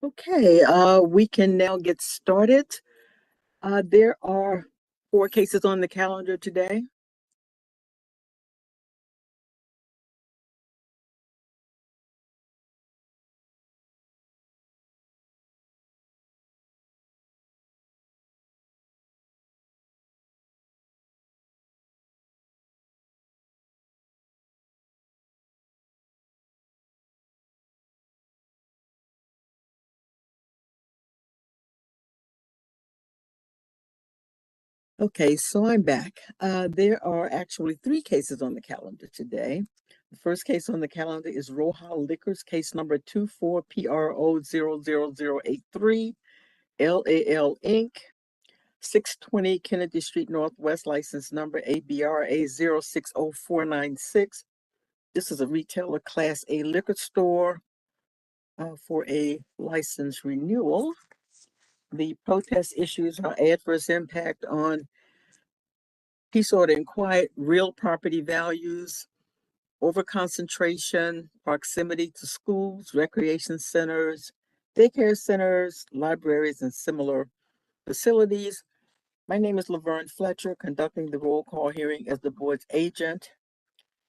Okay, we can now get started. There are 4 cases on the calendar today. Okay, so I'm back. There are actually 3 cases on the calendar today. The first case on the calendar is Roja Liquors, case number 24PRO00083, LAL Inc., 620 Kennedy Street Northwest, license number ABRA 060496. This is a retailer Class A liquor store for a license renewal. The protest issues are adverse impact on peace, order, and quiet, real property values, overconcentration, proximity to schools, recreation centers, daycare centers, libraries, and similar facilities. My name is Laverne Fletcher, conducting the roll call hearing as the board's agent.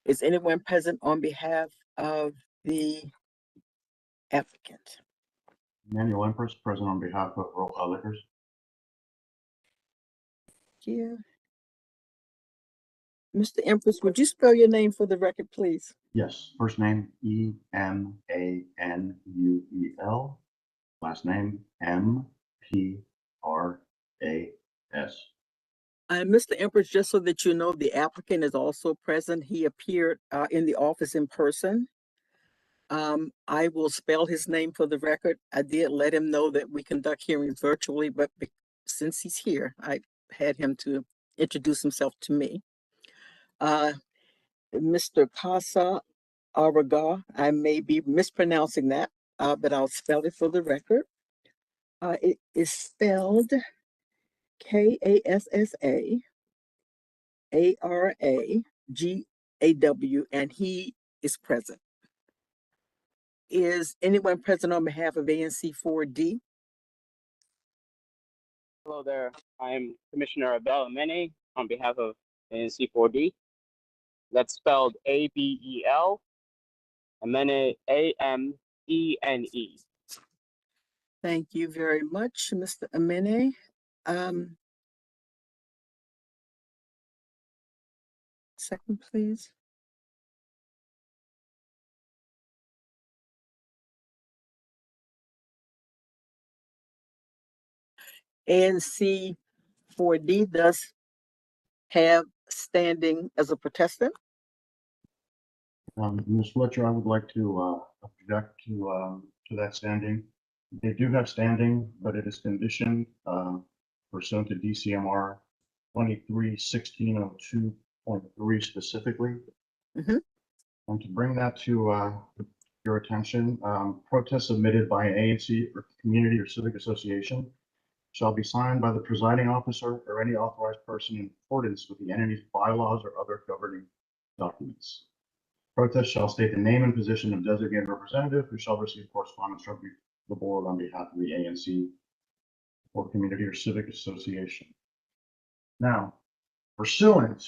Is anyone present on behalf of the applicant? Manuel Empress, present on behalf of Roja Liquors. Yeah. Mr. Empress, would you spell your name for the record, please? Yes, first name Emanuel, last name Mpras. Mr. Empress, just so that you know, the applicant is also present. He appeared in the office in person. I will spell his name for the record. I did let him know that we conduct hearings virtually, but since he's here, I had him to introduce himself to me. Mr. Casa Araga, I may be mispronouncing that, but I'll spell it for the record. It is spelled Kassaraagaw, and he is present. Is anyone present on behalf of ANC4D? Hello there. I'm Commissioner Abel Amene on behalf of ANC4D. That's spelled ABEL, Amene AMENE. Thank you very much, Mr. Amene. Second, please. ANC4D does have standing as a protestant. Ms. Fletcher, I would like to object to that standing. They do have standing, but it is conditioned pursuant to DCMR 23-1602.3 specifically. Mm-hmm. And to bring that to your attention, protests submitted by an ANC or community or civic association shall be signed by the presiding officer or any authorized person in accordance with the entity's bylaws or other governing documents. Protest shall state the name and position of designated representative who shall receive correspondence from the board on behalf of the ANC or community or civic association. Now, pursuant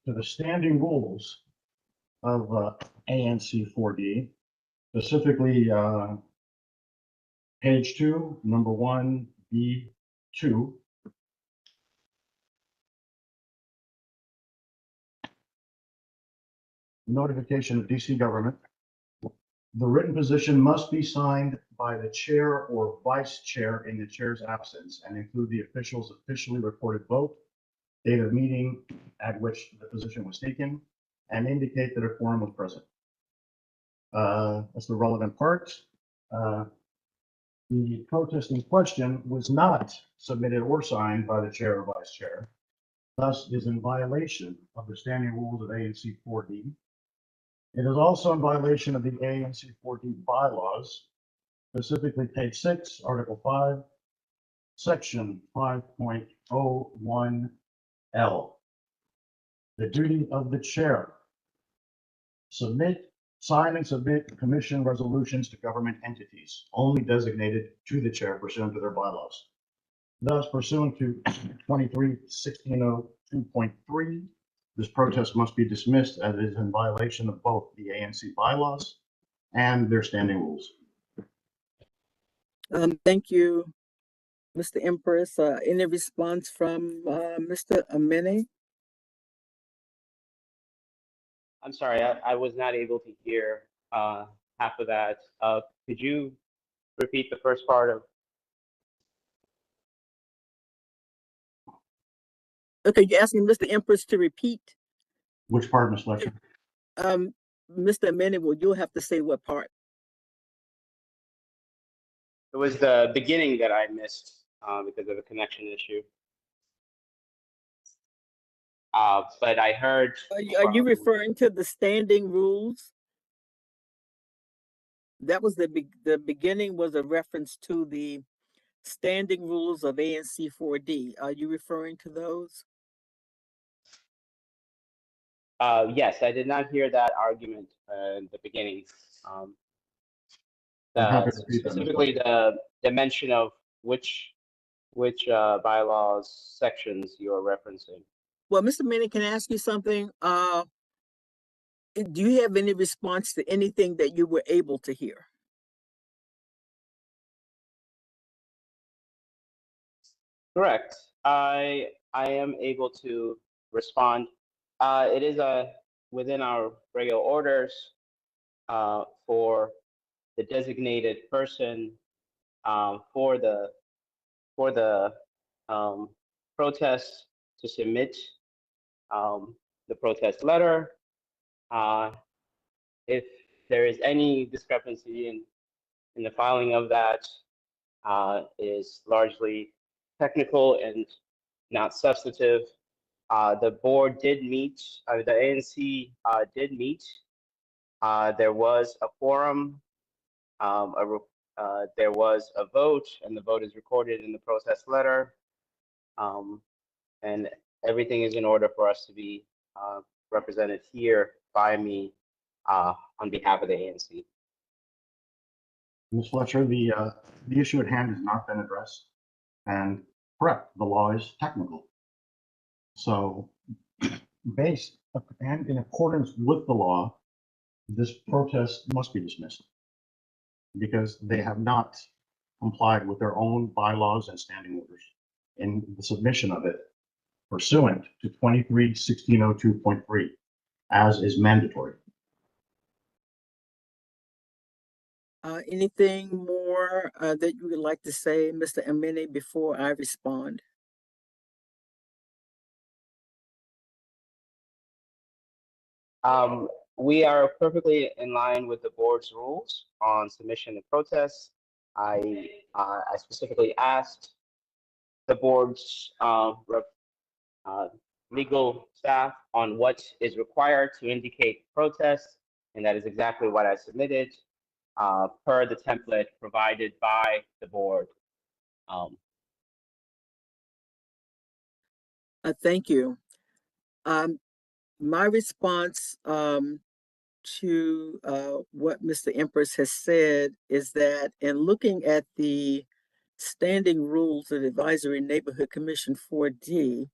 to the standing rules of ANC4D, specifically page 2, number 1B2, notification of DC government, the written position must be signed by the chair or vice chair in the chair's absence and include the official's officially recorded vote, date of meeting at which the position was taken, and indicate that a quorum was present. That's the relevant part. The protest in question was not submitted or signed by the chair or vice chair, thus is in violation of the standing rules of ANC4D. It is also in violation of the ANC4D bylaws, specifically page 6, article 5, section 5.01L. The duty of the chair: submit sign and submit commission resolutions to government entities only designated to the chair pursuant to their bylaws. Thus, pursuant to 23-1602.3, this protest must be dismissed as it is in violation of both the ANC bylaws and their standing rules. Thank you, Mr. Empress. Any response from Mr. Amene? I'm sorry, I was not able to hear half of that. Could you repeat the first part of? Okay, you're asking Mr. Empress to repeat? Which part, Ms. Fletcher? Mr. Amene, well, you'll have to say what part. It was the beginning that I missed because of a connection issue. But I heard. Are you referring to the standing rules? That was the beginning was a reference to the standing rules of ANC 4D. Are you referring to those? Yes, I did not hear that argument in the beginning. I'm happy to repeat that, Ms. Specifically, the mention of which bylaws sections you are referencing. Well, Mr. Manning, can I ask you something? Do you have any response to anything that you were able to hear? Correct. I am able to respond. It is within our regular orders for the designated person for the protest to submit the protest letter. If there is any discrepancy in the filing of that, is largely technical and not substantive. The board did meet, the ANC did meet. There was a quorum, there was a vote, and the vote is recorded in the protest letter. And everything is in order for us to be represented here by me on behalf of the ANC. Ms. Fletcher, the issue at hand has not been addressed. And correct, the law is technical. So based and in accordance with the law, this protest must be dismissed because they have not complied with their own bylaws and standing orders in the submission of it pursuant to 23-1602.3, as is mandatory. Anything more that you would like to say, Mr. Amene, before I respond? We are perfectly in line with the board's rules on submission of protests. I specifically asked the board's legal staff on what is required to indicate protest, and that is exactly what I submitted per the template provided by the board. Thank you. My response to what Mr. Empress has said is that in looking at the standing rules of the Advisory Neighborhood Commission 4D,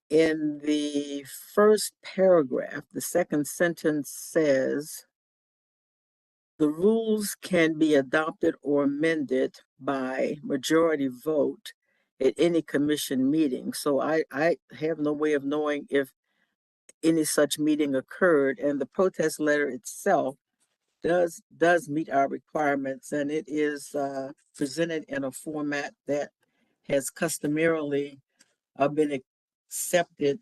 in the first paragraph, the second sentence says, the rules can be adopted or amended by majority vote at any commission meeting. So I have no way of knowing if any such meeting occurred, and the protest letter itself does meet our requirements, and it is presented in a format that has customarily been accepted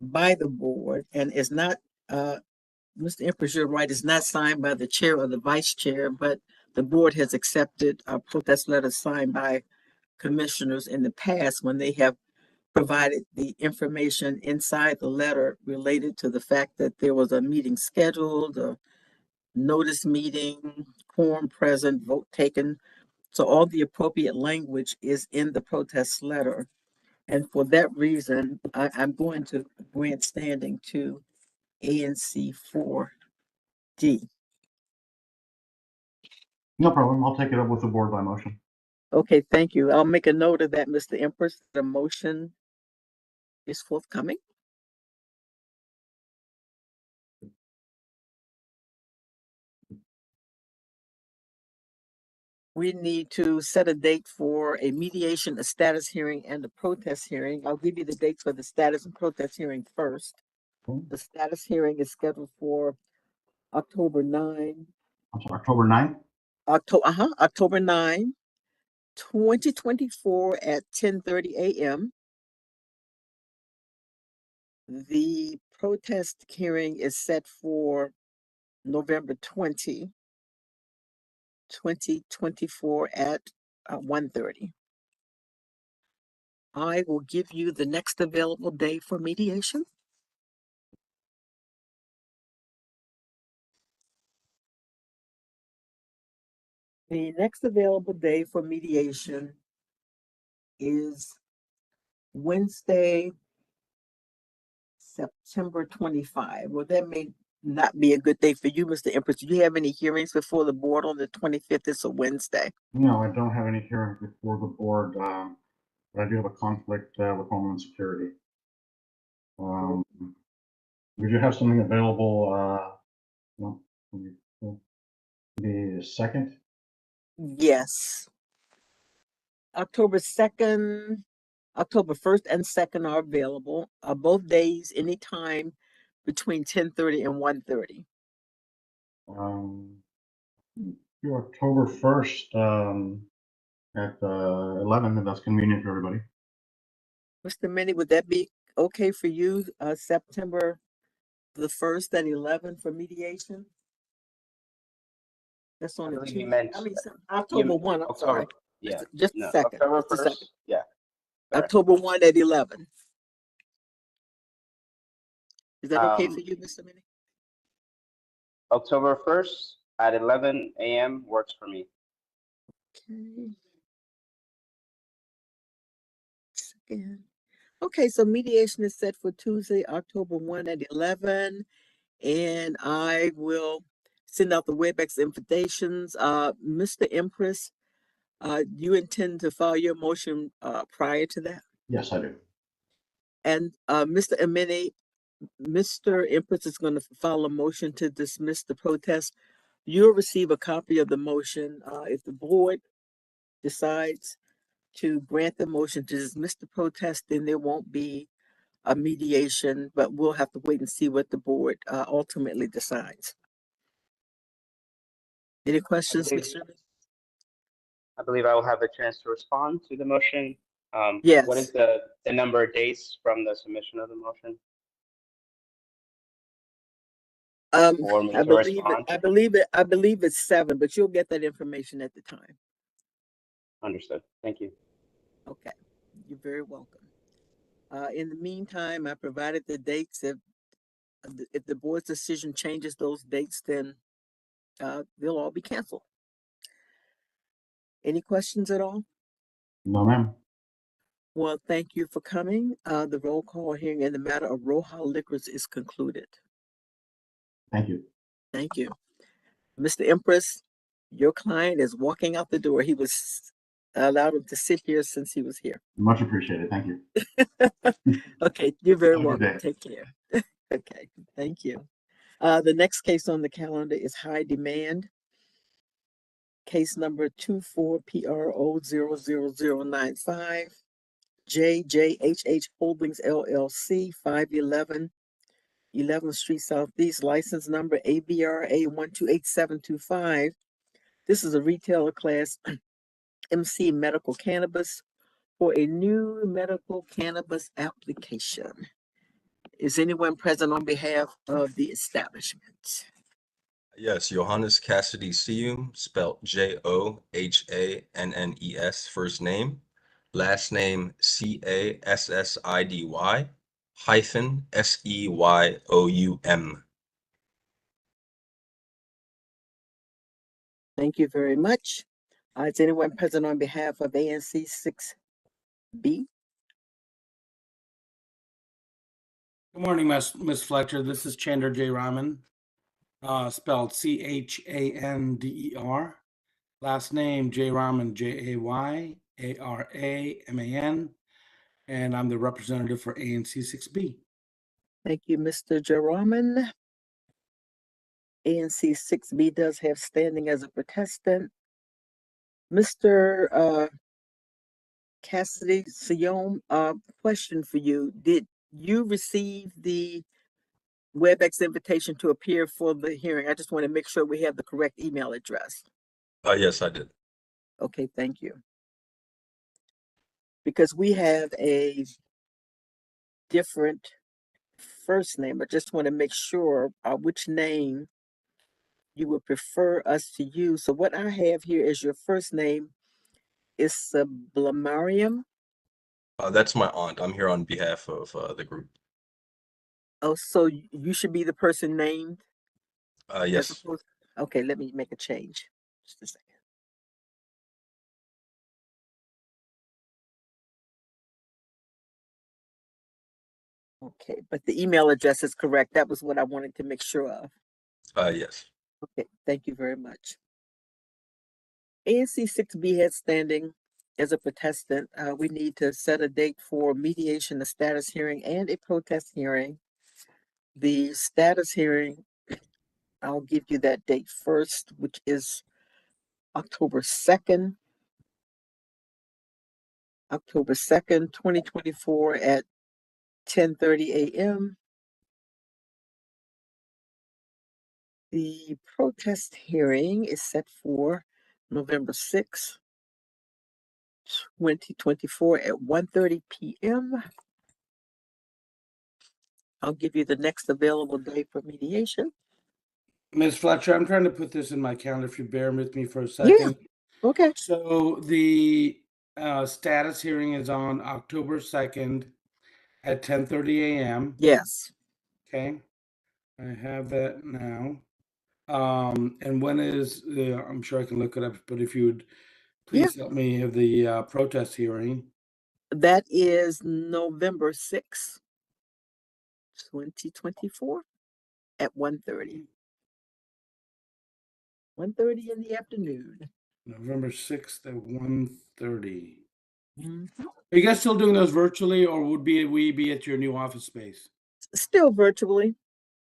by the board and is not, Mr. Empress, you're right, it's not signed by the chair or the vice chair, but the board has accepted protest letters signed by commissioners in the past when they have provided the information inside the letter related to the fact that there was a meeting scheduled, a notice meeting, quorum present, vote taken. So all the appropriate language is in the protest letter. And for that reason, I'm going to grant standing to ANC 4D. No problem. I'll take it up with the board by motion. Okay, thank you. I'll make a note of that, Mr. Empress. The motion is forthcoming. We need to set a date for a mediation, a status hearing, and a protest hearing. I'll give you the dates for the status and protest hearing first. Okay. The status hearing is scheduled for October 9. I'm sorry, October 9th? October 9, 2024 at 10:30 a.m. The protest hearing is set for November 20, 2024 at 1:30. I will give you the next available day for mediation. The next available day for mediation is Wednesday, September 25. Well, that may not be a good day for you, Mr. Empress. Do you have any hearings before the board on the 25th? It's a Wednesday. No, I don't have any hearings before the board, but I do have a conflict with Homeland Security. Would you have something available, no, the 2nd? Yes. October 2nd, October 1st and 2nd are available. Both days, anytime between 10:30 and 1:30. Do October 1st at 11, if that's convenient for everybody. Mr. Minnie, would that be okay for you? September the 1st at 11 for mediation? That's I on the believe you Tuesday. meant October 1, I'm sorry. October. Yeah. Just a No, second. October Just a second. 1st. Yeah. Correct. October 1 at 11. Is that okay for you, Mr. Minnie? October 1st at 11 a.m. works for me. Okay. Second. Okay, so mediation is set for Tuesday, October 1 at 11, and I will send out the WebEx invitations. Mr. Empress, you intend to file your motion prior to that? Yes, I do. And Mr. Amene, Mr. Empress is going to file a motion to dismiss the protest. You'll receive a copy of the motion. If the board decides to grant the motion to dismiss the protest, then there won't be a mediation, but we'll have to wait and see what the board ultimately decides. Any questions, Mr. Amene? I believe I will have a chance to respond to the motion. Yes. What is the number of days from the submission of the motion? For me I to respond? believe it's 7, but you'll get that information at the time. Understood. Thank you. Okay, you're very welcome. In the meantime, I provided the dates. If the board's decision changes those dates, then they'll all be canceled. Any questions at all? No, ma'am. Well, thank you for coming. The roll call hearing in the matter of Roja Liquors is concluded. Thank you. Thank you. Mr. Empress, your client is walking out the door. He was allowed him to sit here since he was here. Much appreciated. Thank you. Okay, you're very Have a good welcome. day. Take care. Okay, thank you. The next case on the calendar is High Demand. Case number 24PRO00095. JJHH Holdings LLC, 511 11th Street Southeast, license number ABRA 128725. This is a retailer class MC medical cannabis for a new medical cannabis application. Is anyone present on behalf of the establishment? Yes, Johannes Cassidy Sium, spelled Johannes, first name. Last name Cassidy -Seyoum. Thank you very much. Is anyone present on behalf of ANC 6B? Good morning, Ms. Fletcher. This is Chandra J. Raman, spelled Chander. Last name Jayraman, Jayaraman, and I'm the representative for ANC 6B. Thank you, Mr. Jaraman. ANC 6B does have standing as a protestant. Mr. Cassidy Siom, question for you. Did you receive the WebEx invitation to appear for the hearing? I just want to make sure we have the correct email address. Yes, I did. Okay, thank you. Because we have a different first name. I just want to make sure which name you would prefer us to use. So what I have here is your first name is Sublimarium. That's my aunt. I'm here on behalf of the group. Oh, so you should be the person named as Yes. opposed. Okay, let me make a change. Just a second. Okay, but the email address is correct. That was what I wanted to make sure of. Yes. Okay, thank you very much. ANC 6B has standing as a protestant. We need to set a date for mediation, a status hearing, and a protest hearing. The status hearing, I'll give you that date first, which is October 2nd. October 2nd, 2024 at 10:30 a.m. The protest hearing is set for November 6th, 2024 at 1:30 p.m. I'll give you the next available day for mediation. Ms. Fletcher, I'm trying to put this in my calendar if you bear with me for a Yeah, second. okay. So the status hearing is on October 2nd at 10:30 a.m. Yes. Okay, I have that now. And when is I'm sure I can look it up, but if you would please help me have the protest hearing. That is November 6th, 2024 at 1:30. 1:30 in the afternoon. November 6th at 1:30. Mhm. Are you guys still doing those virtually, or would we be at your new office space? Still virtually.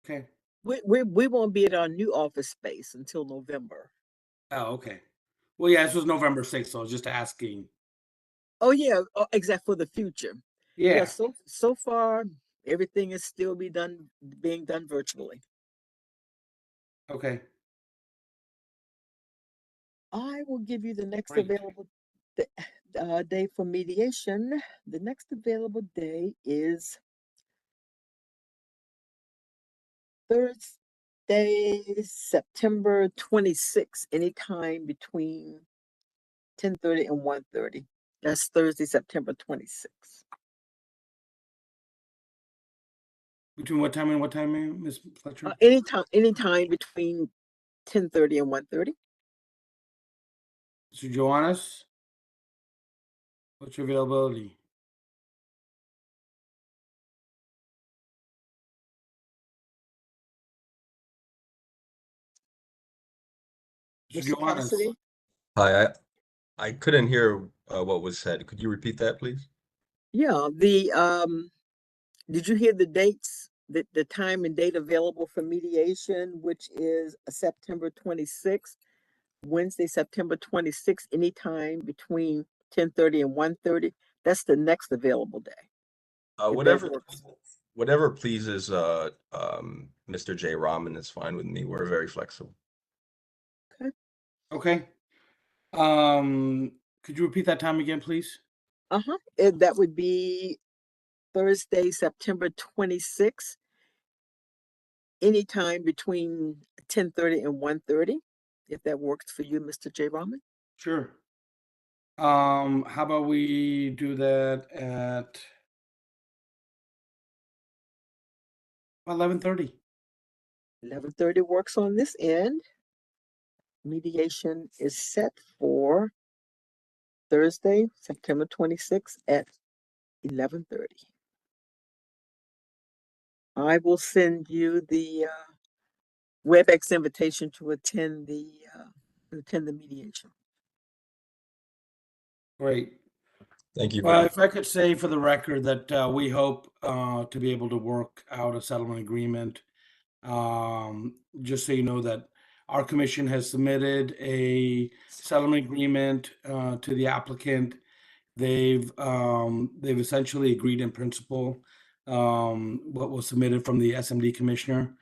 Okay. We won't be at our new office space until November. Oh, okay. Well, yeah, this was November 6th, so I was just asking. Oh yeah, except for the future. Yeah. So far everything is still being done virtually. Okay. I will give you the next Great. available day for mediation. The next available day is Thursday, September 26th, anytime between 10:30 and 1:30. That's Thursday, September 26th. Between what time and what time, Ms. Fletcher? Anytime between 10:30 and 1:30. Mr. Johannes, what's your availability? Mr. Mr. Johannes. Cassidy? Hi, I couldn't hear what was said. Could you repeat that, please? Yeah, did you hear the dates, the time and date available for mediation, which is September 26th, Wednesday, September 26th, anytime between 10:30 and 1:30? That's the next available day. If that works. Whatever pleases Mr. J. Rahman is fine with me. We're very flexible. Okay. Could you repeat that time again, please? That would be Thursday, September 26th, anytime between 10:30 and 1:30, if that works for you, Mr. J. Rahman. Sure. How about we do that at 11:30? 11:30 works on this end. Mediation is set for Thursday, September 26th at 11:30. I will send you the WebEx invitation to attend the attend the mediation. Great. Thank you. Well, if I could say for the record that we hope to be able to work out a settlement agreement. Just so you know that our commission has submitted a settlement agreement to the applicant. They've essentially agreed in principle what was submitted from the SMD commissioner.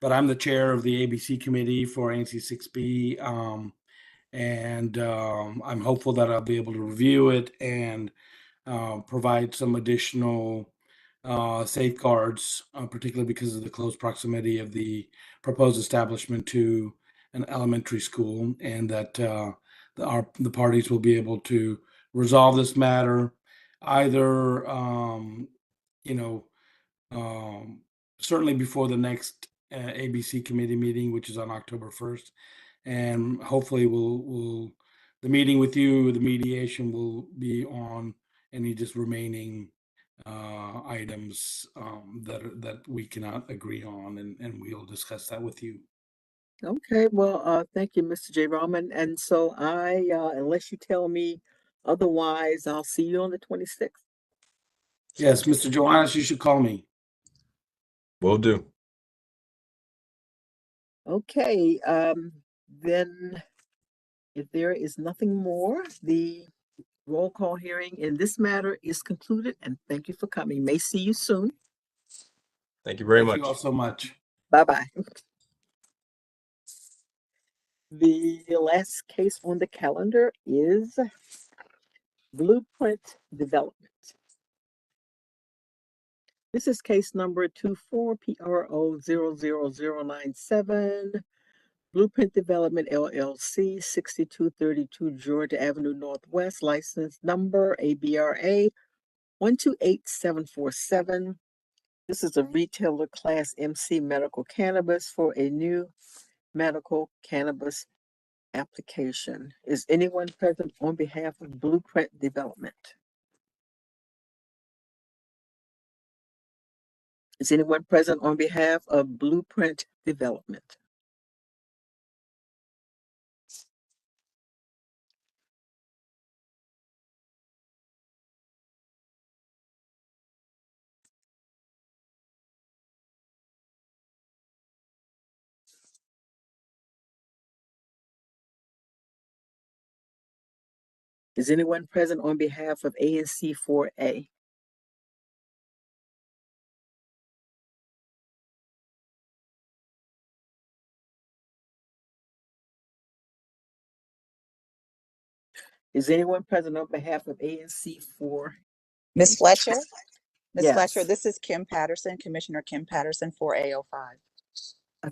But I'm the chair of the ABC committee for ANC 6B, and I'm hopeful that I'll be able to review it and provide some additional safeguards, particularly because of the close proximity of the proposed establishment to an elementary school, and that the parties will be able to resolve this matter either, you know, certainly before the next ABC committee meeting, which is on October 1st, and hopefully the meeting with you, the mediation will be on any just remaining items that we cannot agree on, and we'll discuss that with you. Okay, well, thank you, Mr. J. Rahman. And so unless you tell me otherwise, I'll see you on the 26th. Yes, Mr. Johannes, you should call me. Will do. Okay, then if there is nothing more, the roll call hearing in this matter is concluded, and thank you for coming. May see you soon. Thank you very Thank much. you all so much. Bye-bye. The last case on the calendar is Blueprint Development. This is case number 24PRO00097. Blueprint Development LLC, 6232 Georgia Avenue Northwest, license number ABRA 128747. This is a retailer class MC medical cannabis for a new medical cannabis application. Is anyone present on behalf of Blueprint Development? Is anyone present on behalf of Blueprint Development? Is anyone present on behalf of ANC 4A? Is anyone present on behalf of ANC 4? Ms. Fletcher? Ms. Yes. Fletcher, this is Kim Patterson, Commissioner Kim Patterson for A05.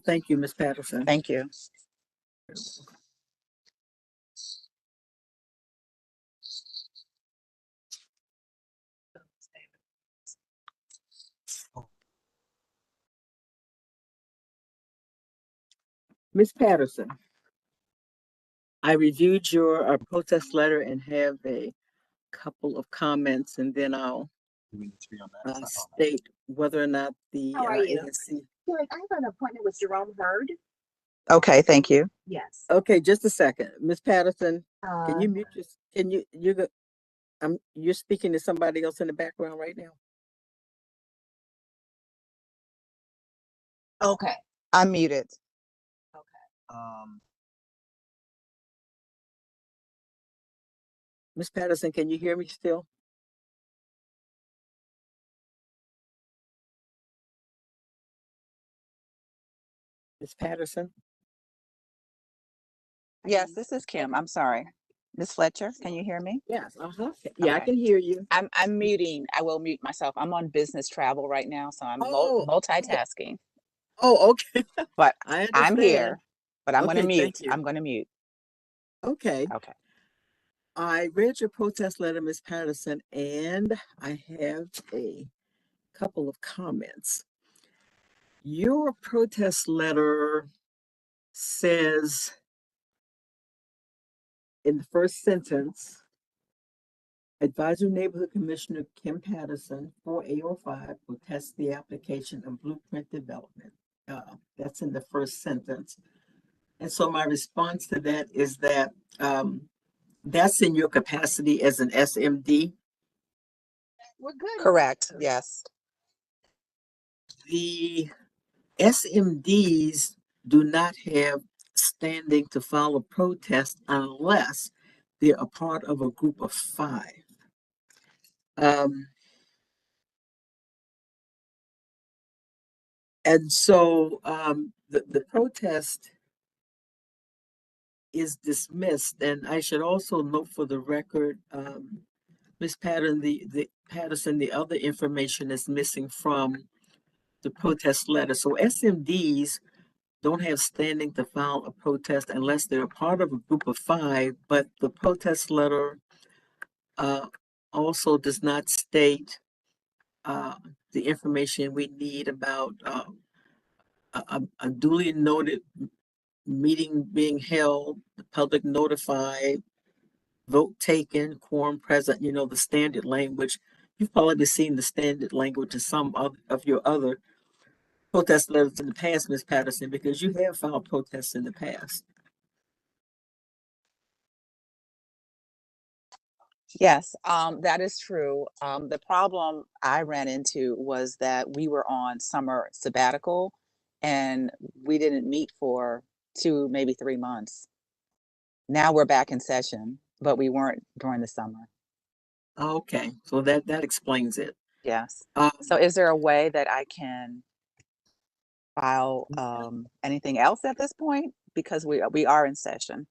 Thank you, Ms. Patterson. Thank you. Ms. Patterson, I reviewed your protest letter and have a couple of comments, and then I'll state whether or not the How are you? ANC. Good. I have an appointment with Jerome Hurd. Okay, thank you. Yes. Okay, just a second. Ms. Patterson, can you mute you're speaking to somebody else in the background right now? Okay. I'm muted. Ms. Patterson, can you hear me still? Ms. Patterson? Yes, this is Kim. I'm sorry. Ms. Fletcher, can you hear me? Yes, yeah, I Okay. can hear you. I'm muting. I will mute myself. I'm on business travel right now, so I'm Oh, multitasking. Oh, okay. But I understand. I'm here. But I'm going to Okay, mute. thank you. I'm going to mute. Okay. Okay. I read your protest letter, Ms. Patterson, and I have a couple of comments. Your protest letter says in the first sentence, Advisory Neighborhood Commissioner Kim Patterson, 4A05, will test the application of Blueprint Development. That's in the first sentence. And so my response to that is that that's in your capacity as an SMD. We're good. Correct, yes. The SMDs do not have standing to file a protest unless they're a part of a group of 5. And so the protest is dismissed. And I should also note for the record, Ms. Patterson, the other information is missing from the protest letter. So SMDs don't have standing to file a protest unless they're a part of a group of 5, but the protest letter also does not state the information we need about a duly noted meeting being held, the public notified, vote taken, quorum present, the standard language. You've probably seen the standard language in some of your other protest letters in the past, Ms. Patterson, because you have filed protests in the past. Yes, that is true. The problem I ran into was that we were on summer sabbatical and we didn't meet for 2, maybe 3 months. Now we're back in session, but we weren't during the summer. Okay, so that explains it. Yes. Um, So is there a way that I can file anything else at this point? Because we are in session.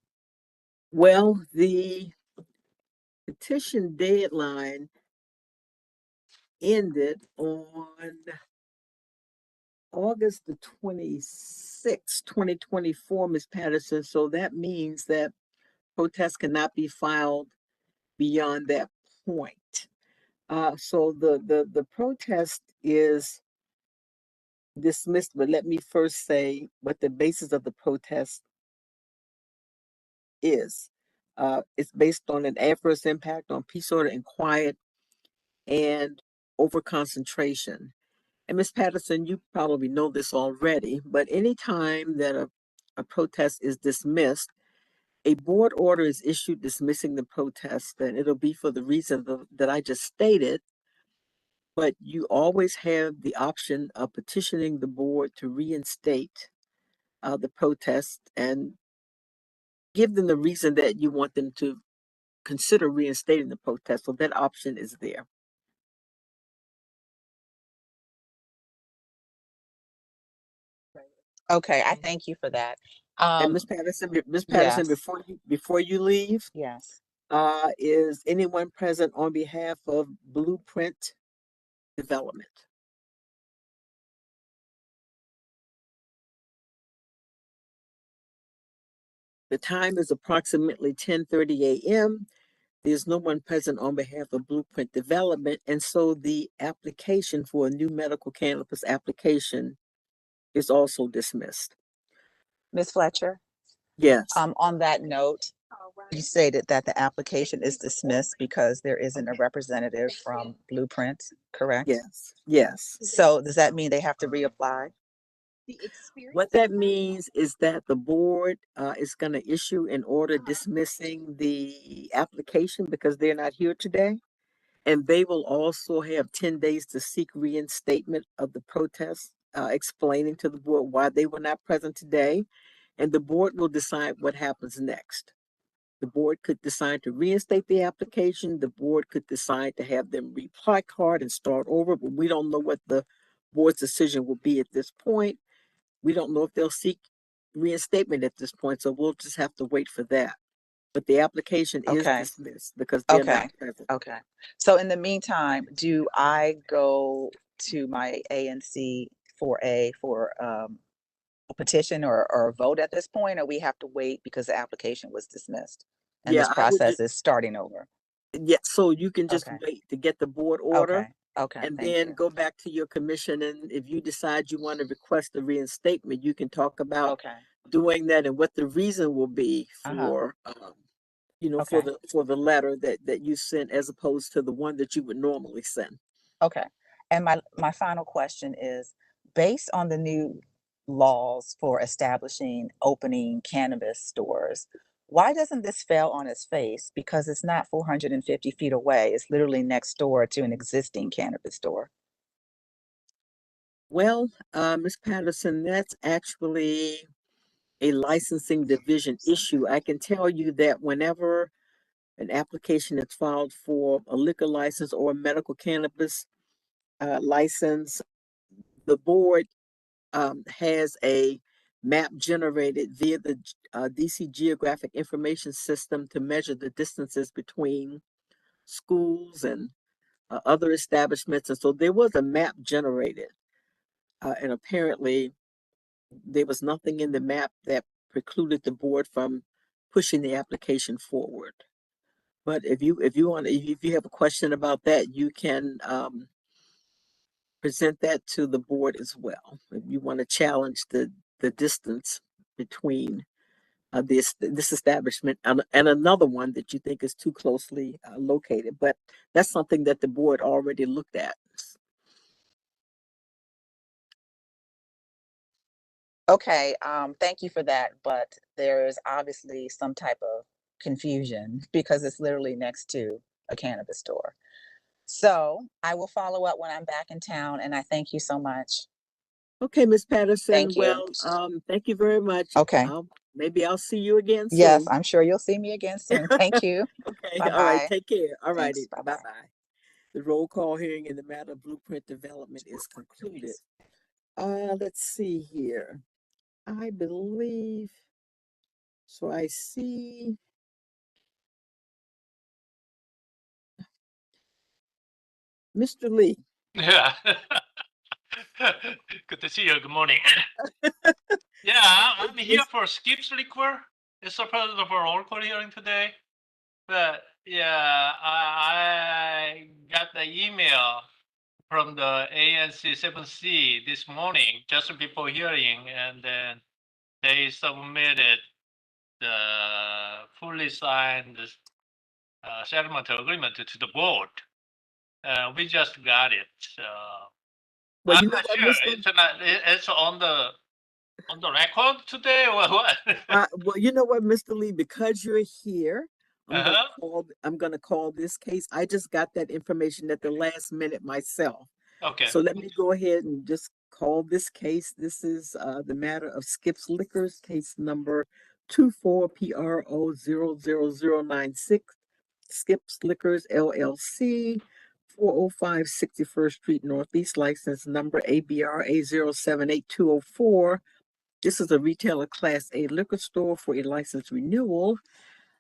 well, the petition deadline ended on August the 26th, 2024, Ms. Patterson. So that means that protests cannot be filed beyond that point. So the protest is dismissed, but let me first say what the basis of the protest is. It's based on an adverse impact on peace, order, and quiet, and overconcentration. And Ms. Patterson, you probably know this already, but anytime that a protest is dismissed, a board order is issued dismissing the protest, and it'll be for the reason that I just stated. But you always have the option of petitioning the board to reinstate the protest and give them the reason that you want them to consider reinstating the protest. So that option is there. Okay, I thank you for that. And Ms. Patterson, Yes, before you leave, yes. is anyone present on behalf of Blueprint Development? The time is approximately 10:30 a.m. There's no one present on behalf of Blueprint Development, and so the application for a new medical cannabis application is also dismissed. Ms. Fletcher, Yes, on that note, you stated that the application is dismissed because there isn't a representative from Blueprint, correct? yes, yes. So does that mean they have to reapply? The experience. What that means is that the board is going to issue an order dismissing the application because they're not here today. And they will also have 10 days to seek reinstatement of the protest, explaining to the board why they were not present today. And the board will decide what happens next. The board could decide to reinstate the application. The board could decide to have them reapply card and start over, but we don't know what the board's decision will be at this point. We don't know if they'll seek reinstatement at this point, so we'll just have to wait for that. But the application is Okay. dismissed because they're Okay. not present. Okay. So in the meantime, do I go to my ANC for a petition or a vote at this point, or we have to wait because the application was dismissed and Yeah, this process is starting over? yeah, so you can just Okay. wait to get the board order Okay. Okay. and Thank then you. go back to your commission. And if you decide you want to request a reinstatement, you can talk about Okay. doing that and what the reason will be Uh-huh. for, Okay. for the letter that you sent as opposed to the one that you would normally send. Okay. And my final question is, based on the new laws for establishing opening cannabis stores. Why doesn't this fail on its face? Because it's not 450 feet away. It's literally next door to an existing cannabis store. Well, Ms. Patterson, that's actually a licensing division issue. I can tell you that whenever an application is filed for a liquor license or a medical cannabis license, the board has a map generated via the DC Geographic Information System to measure the distances between schools and other establishments. And so there was a map generated, and apparently there was nothing in the map that precluded the board from pushing the application forward. But if you have a question about that, you can present that to the board as well. If you want to challenge the distance between this establishment and another one that you think is too closely located, but that's something that the board already looked at. Okay, thank you for that, but there is obviously some type of confusion because it's literally next to a cannabis store. So I will follow up when I'm back in town, and I thank you so much. Okay, Ms. Patterson. Thank you. Well, thank you very much. Okay. Maybe I'll see you again soon. Yes, I'm sure you'll see me again soon. Thank you. Okay, Bye-bye. all right, take care. All Thanks. righty, Bye-bye. bye-bye. The roll call hearing in the matter of blueprint development is concluded. Let's see here. I believe, so I see, Mr. Lee. Yeah. Good to see you. Good morning. Yeah, I'm here for Skip's Liquor. It's a part of our roll call hearing today. But yeah, I got the email from the ANC 7C this morning, just before hearing, and then they submitted the fully signed settlement agreement to the board. We just got it. So Well, I'm you know not what, sure. Mr. It's on the record today or what? Well, you know what, Mr. Lee, because you're here, Uh-huh. I'm gonna call this case. I just got that information at the last minute myself. Okay. So let me go ahead and just call this case. This is the matter of Skips Liquors, case number 24PRO00096. Skips Liquors LLC, 405 61st Street Northeast, license number ABRA 078204. This is a retailer Class A liquor store for a license renewal.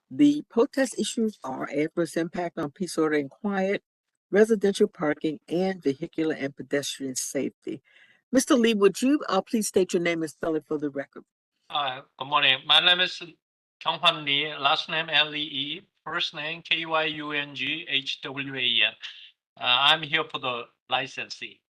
The protest issues are adverse impact on peace, order, and quiet, residential parking, and vehicular and pedestrian safety. Mr. Lee, would you please state your name and spell it for the record? Good morning. My name is Kyung-Hwan Lee, last name Lee, first name Kyunghwan. I'm here for the licensee.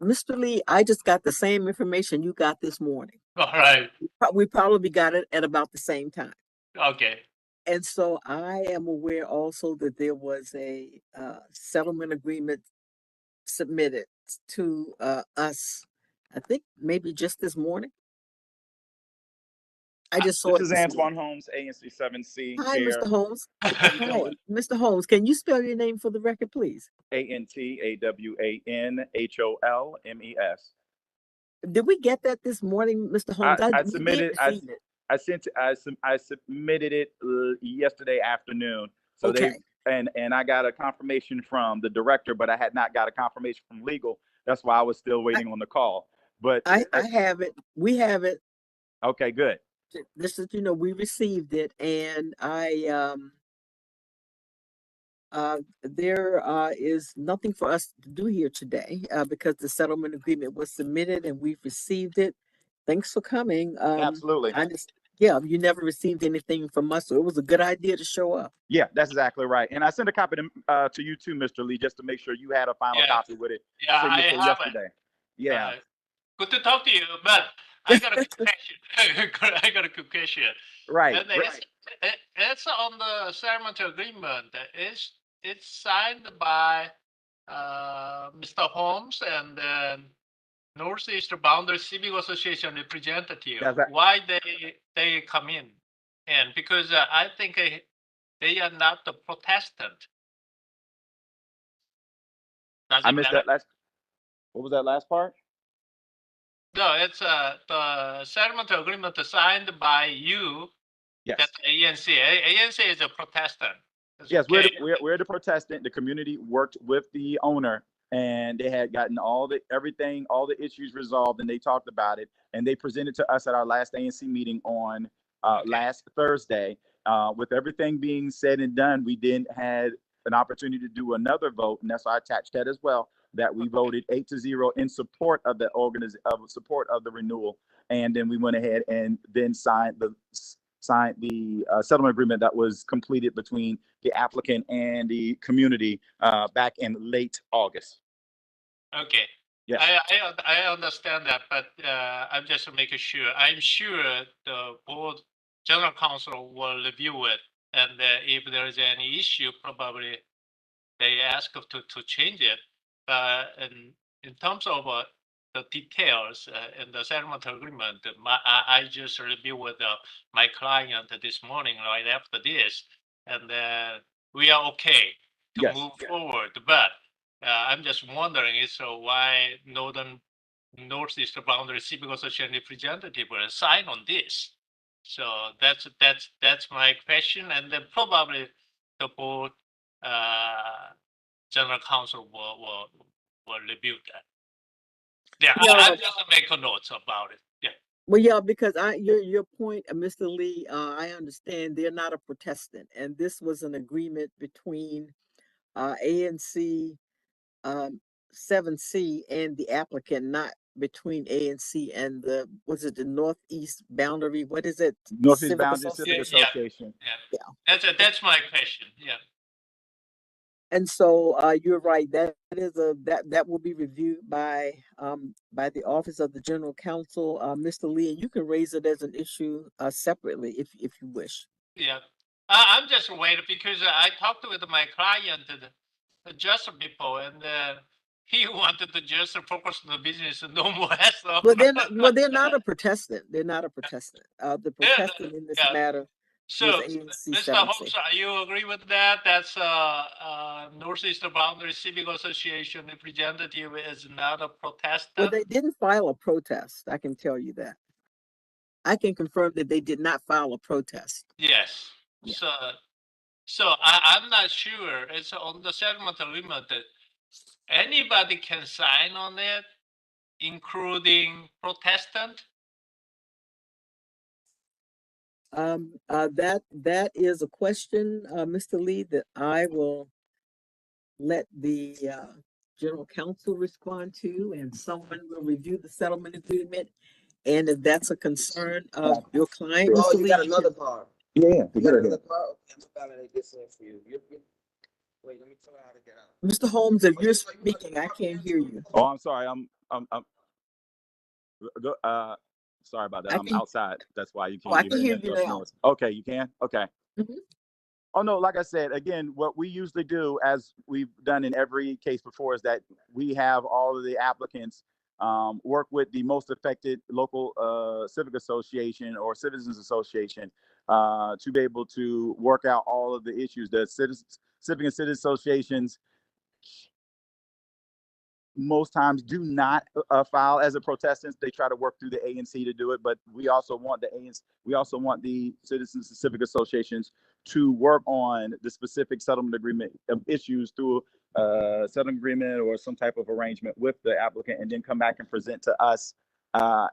Mr. Lee, I just got the same information you got this morning. All right. We probably got it at about the same time. Okay. And so I am aware also that there was a settlement agreement submitted to us, I think maybe just this morning. I just saw This it. is Antoine Holmes, ANC 7C Hi, Chair. Mr. Holmes. How you Hi, doing? Mr. Holmes. Can you spell your name for the record, please? ANTAWANHOLMES. Did we get that this morning, Mr. Holmes? I We submitted. did receive it. I submitted it yesterday afternoon. So Okay. and I got a confirmation from the director, but I had not got a confirmation from legal. That's why I was still waiting on the call. But I have it. We have it. Okay, good. This is, we received it, and there is nothing for us to do here today because the settlement agreement was submitted and we've received it. Thanks for coming. Absolutely. Yeah, you never received anything from us, so it was a good idea to show up. Yeah, that's exactly right. And I sent a copy to you too, Mr. Lee, just to make sure you had a final copy with it. Yeah, I have yesterday. it. Yeah. Good to talk to you, but I got a question. I got a quick question. Right. And it's on the settlement agreement. It's signed by Mr. Holmes and then Northeast Boundary Civic Association representative, That's right. why they come in, and because I think they are not the Protestant. Does I it missed matter? that last. What was that last part? No, it's the settlement agreement signed by you. Yes. That's ANC. ANC is a Protestant. It's Yes, okay. we're the Protestant. The community worked with the owner, and they had gotten all the issues resolved, and they talked about it, and they presented to us at our last ANC meeting on Okay. last Thursday. With everything being said and done, we then had an opportunity to do another vote, and that's why I attached that as well. That we voted 8-0 in support of the support of the renewal, and then we went ahead and then signed the settlement agreement that was completed between the applicant and the community back in late August. Okay. Yes. I understand that, but I'm just making sure. I'm sure the board general counsel will review it, and if there is any issue, probably they ask to change it. But in terms of the details in the settlement agreement, I just reviewed with my client this morning right after this, and we are okay to Yes. move forward. But I'm just wondering is why Northeast Boundary Civic Association representative will sign on this. So that's my question, and then probably the board general counsel will review that. Yeah, Yeah. I just make a notes about it. Yeah. Well, yeah, because your point, Mr. Lee, I understand they're not a Protestant, and this was an agreement between ANC 7C and the applicant, not between ANC and the Northeast Boundary? What is it? Northeast Civic Boundary Civic Association? Association. Yeah. That's my question. Yeah. And so you're right. That will be reviewed by the Office of the General Counsel, Mr. Lee, and you can raise it as an issue separately if you wish. Yeah. I'm just waiting because I talked with my client just before, and he wanted to just focus on the business, no more hassle. Well, they're not a Protestant. They're not a Protestant. The Protestant in this matter So, was ANC Mr. 7C. Holmes, you agree with that? That's Northeast Boundary Civic Association representative is not a Protestant. Well, they didn't file a protest. I can tell you that. I can confirm that they did not file a protest. Yes. Yeah. So I'm not sure. It's on the settlement agreement that anybody can sign on it, including Protestant. That is a question, Mr. Lee, that I will let the general counsel respond to, and someone will review the settlement agreement. And if that's a concern of your client, Oh, Mr. you Lee, got another part. Yeah. You got another part? Okay, I'm about to get some for you. Wait, let me tell you how to get out. Mr. Holmes, if you're speaking, I can't hear you. Oh, I'm sorry. Sorry about that. I'm outside. That's why you can't I can hear you now. noise. Okay, you can? Okay. Mhm. Oh, no, like I said, again, what we usually do, as we've done in every case before, is that we have all of the applicants work with the most affected local civic association or citizens association to be able to work out all of the issues. The civic and citizen associations most times do not file as a Protestant. They try to work through the ANC to do it, but we also want the citizens and civic associations to work on the specific settlement agreement issues through a settlement agreement or some type of arrangement with the applicant, and then come back and present to us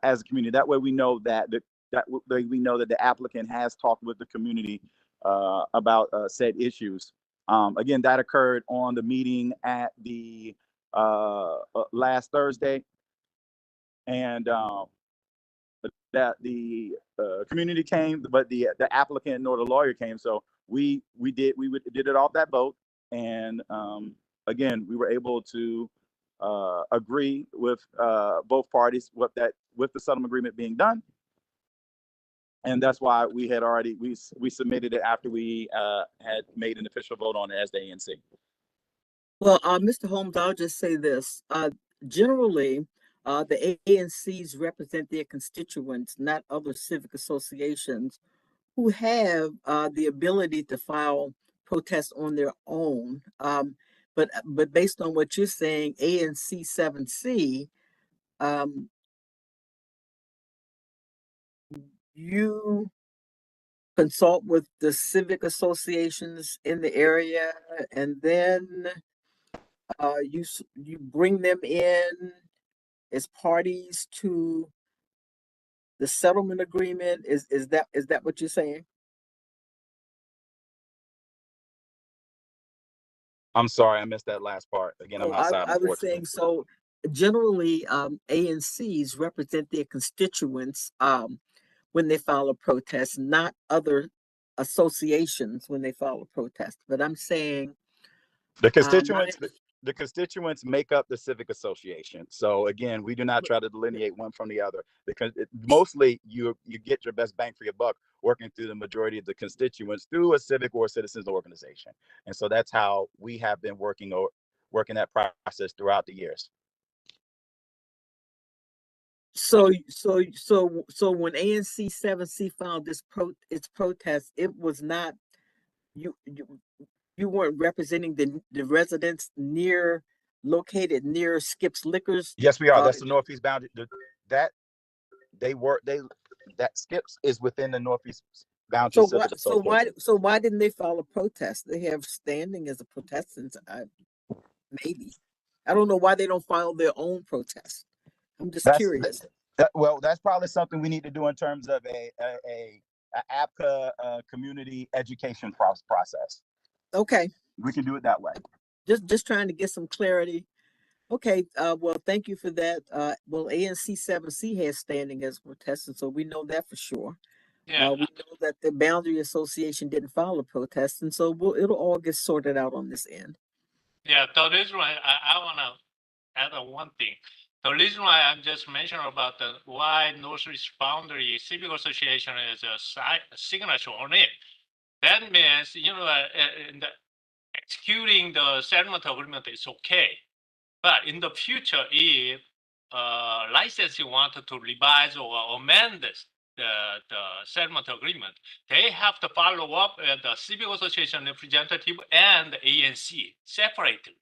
as a community. That way we know that the applicant has talked with the community about said issues. Again, that occurred on the meeting at the last Thursday, and that the community came, but the applicant nor the lawyer came. So we did it off that vote, and again, we were able to agree with both parties with the settlement agreement being done, and that's why we had already we submitted it after we had made an official vote on it as the ANC. Well, Mr. Holmes, I'll just say this. Generally, The ANCs represent their constituents, not other civic associations who have the ability to file protests on their own. But based on what you're saying, ANC 7C, um, you consult with the civic associations in the area, and then you bring them in as parties to the settlement agreement. Is that what you're saying? I'm sorry, I missed that last part. Again, I'm Oh, outside, I was unfortunately. saying, so generally, ANCs represent their constituents when they file a protest, not other associations when they file a protest. But I'm saying, The not constituents, the constituents make up the civic association. So again, we do not try to delineate one from the other, because mostly you get your best bang for your buck working through the majority of the constituents through a civic or citizens organization. And so that's how we have been working that process throughout the years. so when ANC 7C filed its protest, it was not you you weren't representing the residents located near Skip's Liquors. Yes, we are. That's the northeast boundary. That Skips is within the northeast boundary civic association. So why didn't they file a protest? They have standing as a protestant. Maybe I don't know why they don't file their own protest. I'm just curious. Well, that's probably something we need to do in terms of a ABCA community education process. Okay, We can do it that way. just trying to get some clarity. Okay, well, thank you for that. Well, ANC 7C has standing as a protestant, so we know that for sure. Yeah, We know that the Boundary Association didn't file a protest, and so it'll all get sorted out on this end. yeah. The reason why I want to add one thing. The reason why I'm just mentioning about why Northeast Boundary Civic Association is a signature on it. That means, in executing the settlement agreement is okay. But in the future, if licensee wanted to revise or amend the settlement agreement, they have to follow up with the civic association representative and the ANC separately.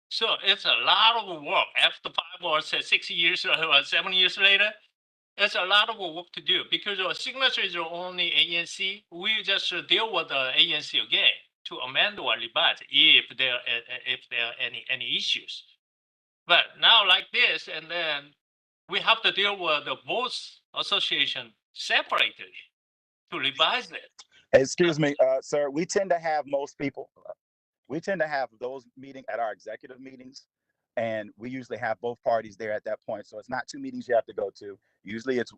So it's a lot of work. After 5 or 6 years or 7 years later, it's a lot of work to do, because our signature is only ANC. We just deal with the ANC again to amend or revise if there are any issues. But now like this, and then we have to deal with both association separately to revise it. Excuse me, sir. We tend to have those meetings at our executive meetings, and we usually have both parties there at that point. So it's not 2 meetings you have to go to. Usually it's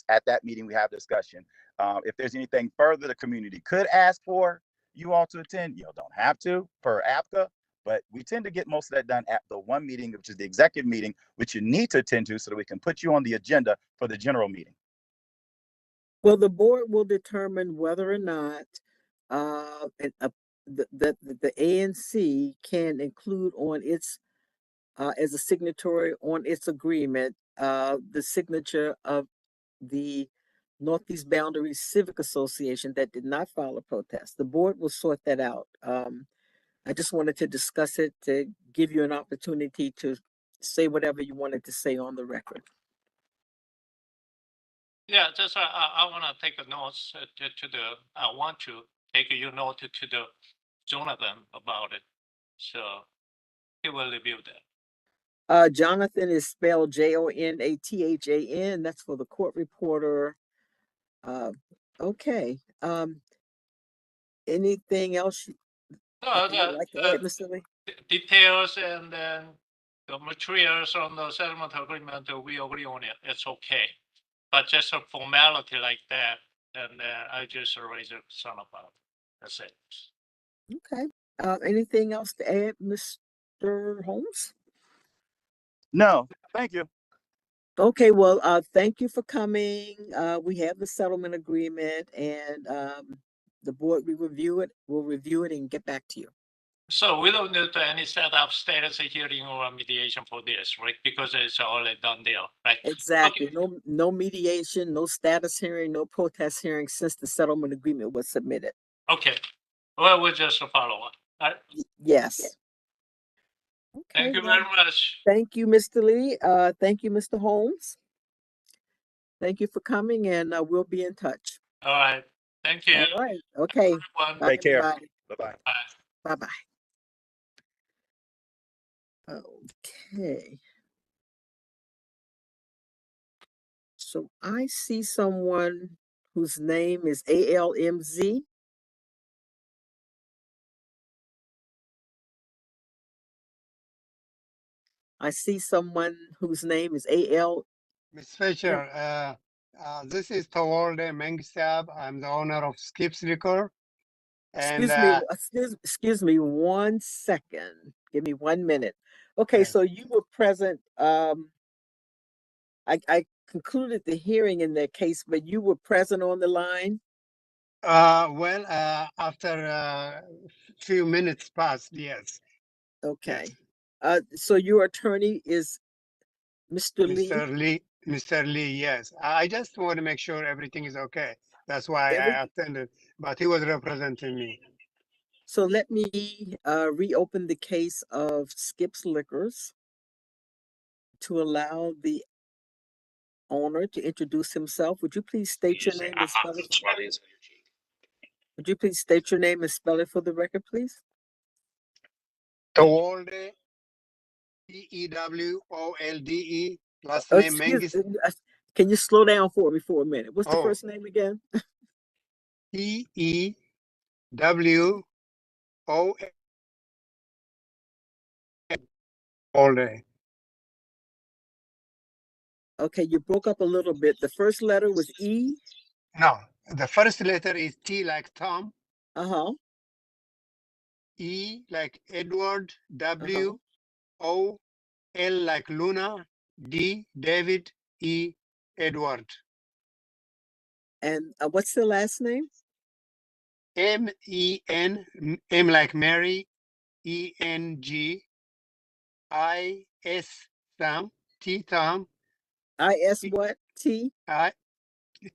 at that meeting we have discussion. If there's anything further the community could ask for you all to attend, you don't have to per ABCA, but we tend to get most of that done at the one meeting, which is the executive meeting, which you need to attend to so that we can put you on the agenda for the general meeting. Well, the board will determine whether or not the ANC can include on its as a signatory on its agreement the signature of the Northeast Boundary Civic Association that did not file a protest. The board will sort that out. I just wanted to discuss it to give you an opportunity to say whatever you wanted to say on the record. Yeah, just I want to take a note I want to take your note to the Jonathan about it. So he will review that. Jonathan is spelled Jonathan. That's for the court reporter. Okay. Anything else you would like to add, Mr. Lee? Details and then the materials on the settlement agreement, we agree on it. It's okay. But just a formality like that, and I just raise a concern about it. That's it. Okay. Anything else to add, Mr. Holmes? No, thank you. Okay, well, thank you for coming. We have the settlement agreement, and the board will review it and get back to you. So we don't need any set up status hearing or mediation for this, right? Because it's already done deal, right? Exactly. No mediation, no status hearing, no protest hearing since the settlement agreement was submitted. Okay. Well, we'll just follow up. All right. Yes. Okay. Thank you then. very much. Thank you, Mr. Lee. Thank you, Mr. Holmes. Thank you for coming, and we'll be in touch. All right. Thank you. All right. Okay. Everyone. Bye, Take care. everybody. Bye-bye. Bye. Bye-bye. Okay. So I see someone whose name is ALMZ. I see someone whose name is AL. Ms. Fisher, this is Tawalde Mengsab. I'm the owner of Skips Liquor. And Excuse me 1 second. Give me 1 minute. Okay, yes. so you were present. I concluded the hearing in that case, but you were present on the line. After a few minutes passed, yes. Okay. So your attorney is Mr. Lee. Mr. Lee, yes. I just want to make sure everything is okay. That's why I attended, but he was representing me. So let me reopen the case of Skips Liquors to allow the owner to introduce himself. Would you please state your name and spell it? Would you please state your name and spell it for the record, please? Tawalde, Tewolde, last name Mengis. Can you slow down for me for a minute? What's the first name again? Tewolde. Okay, you broke up a little bit. The first letter was E. No, the first letter is T like Tom. E like Edward, W, O, L like Luna, D, David, E, Edward. And what's the last name? M-E-N, M like Mary, E-N-G, I-S, Sam, T, Tom. I-S what? T?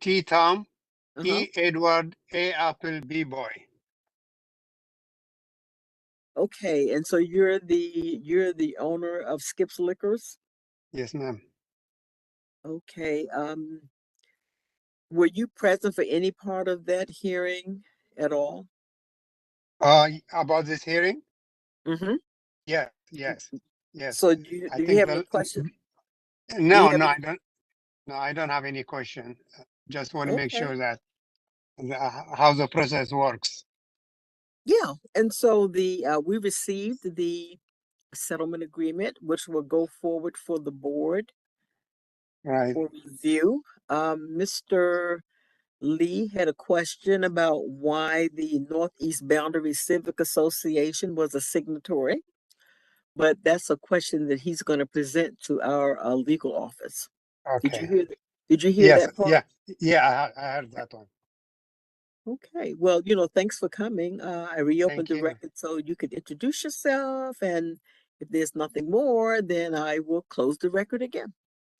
T, Tom, E, Edward, A, Apple, B, boy. Okay, and so you're the owner of Skips Liquors? Yes, ma'am. Okay. Were you present for any part of that hearing at all? About this hearing? Mm-hmm. Yes. So do you have any questions? No, I don't. No, I don't have any question. Just want to make sure that how the process works. Yeah, and so we received the settlement agreement, which will go forward for the board for review. Mr. Lee had a question about why the Northeast Boundary Civic Association was a signatory, but that's a question that he's going to present to our legal office. Okay. Did you hear that part? Yeah, I heard that one. Okay, well, thanks for coming. I reopened the record so you could introduce yourself, and if there's nothing more, then I will close the record again.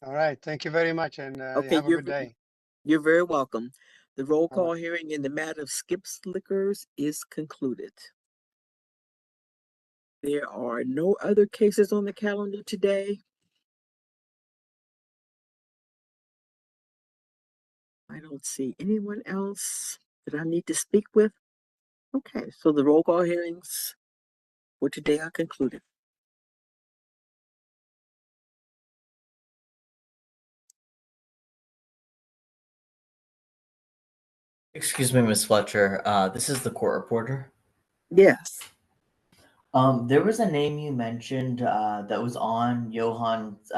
All right, thank you very much, and have a good day. You're very welcome. The roll call hearing in the matter of Skips Liquors is concluded. There are no other cases on the calendar today. I don't see anyone else that I need to speak with. Okay, so the roll call hearings for today are concluded. Excuse me, Ms. Fletcher. This is the court reporter. Yes. There was a name you mentioned that was on Johan's